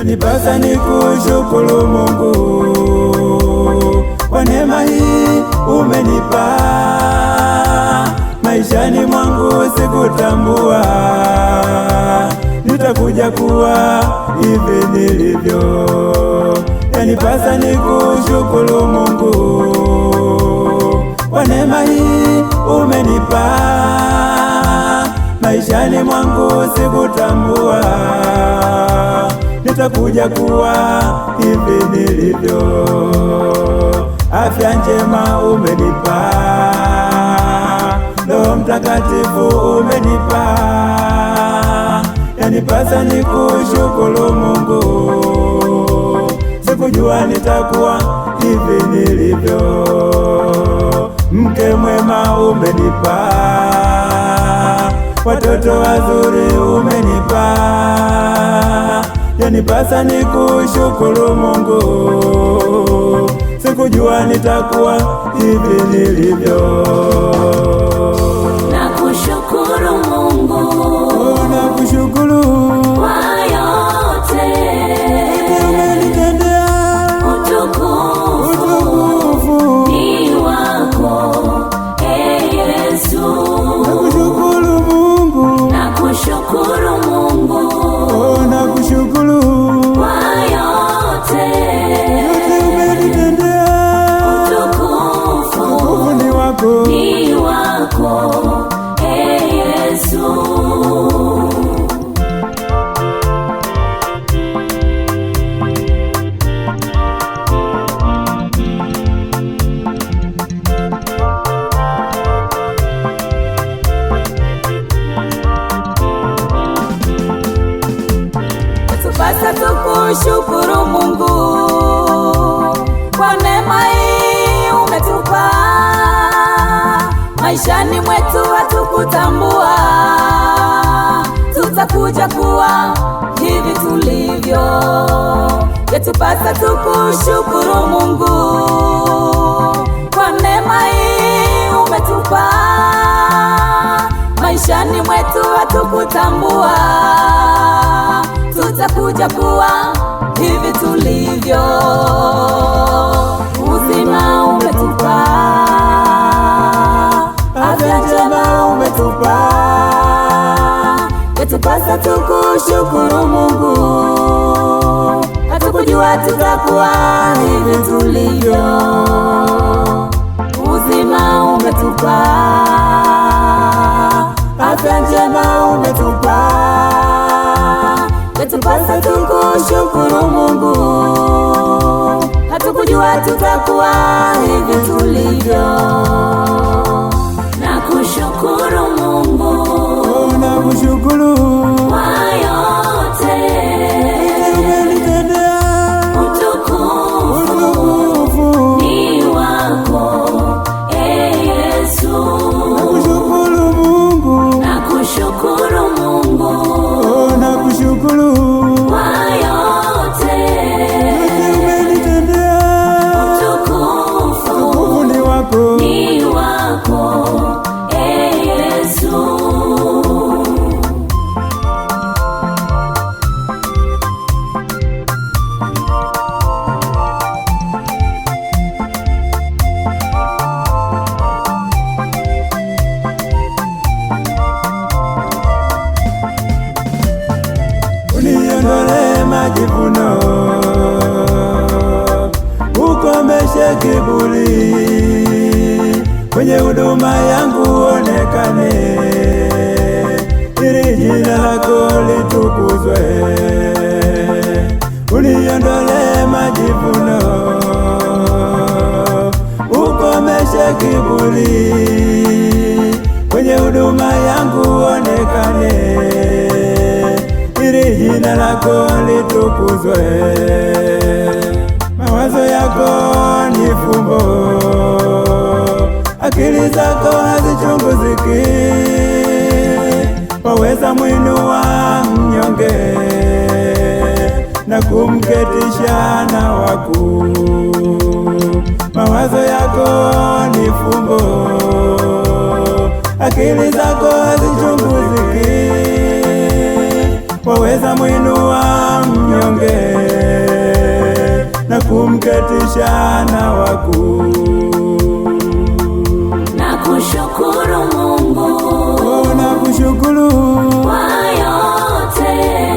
Nipasa nikushukuru Mungu kwa neema hii umenipa. Maishani mwangu sikutambua nitakuja kuwa hivi nilivyo. Yanipasa nikushukuru Mungu kwa neema hii umenipa. Maishani mwangu sikutambua nitakuja kuwa hivi nilivyo. Afya njema umenipa, Roho Mtakatifu umenipa. Yanipasa nikushukuru Mungu, sikujua nitakuwa hivi nilivyo. Mke mwema umenipa, watoto wazuri umenipa. Yanipasa nikushukuru Mungu, sikujua nitakuwa hivi nilivyo. Nakushukuru Mungu, nakushukuru kwa yote umenitendea. Utukufu ni wako, Yesu. Nakushukuru Mungu, nakushukuru Mungu, nakushukuru kwa yote umenitendea. Utukufu ni wako, Yesu. Tupasa tukushukuru Mungu kwa neema hii umetupa. Maishani mwetu hatukutambua tutakuja kuwa hivi tulivyo. Yatupasa tukushukuru Mungu kwa neema hii umetupa. Maishani mwetu hatukutambua tutakuja kuwa hivi tulivyo. Uzima umetupa, afya njema umetupa. Yatupasa tukushukuru Mungu, hatukujua tutakuwa hivi tulivyo. Uzima umetupa, afya njema umetupa. Yatupasa tukushukuru Mungu, hatukujua tutakuwa hivi tulivyo. Nakushukuru Mungu, nakushukuru kwa yote umenitendea. Utukufu ni wako, Yesu. Nakushukuru Mungu, nakushukuru Mungu, nakushukuru kwa yote umenitendea. Utukufu ni wako, Yesu. uniondole majivuno, ukomeshe kiburi, kwenye huduma yangu onekane, ili jina lako litukuzwe. Uniondole majivuno, ukomeshe kiburi, kwenye huduma yangu onekane, ili jina lako litukuzwe. Mawazo yako ni fumbo, akili zako hazichunguziki. Waweza mwinua mnyonge, kumketisha na wakuu. Mawazo yako ni fumbo, akili zako hazichunguziki. Waweza mwinua mnyonge na kumketisha na wakuu. Nakushukuru Mungu, nakushukuru kwa yote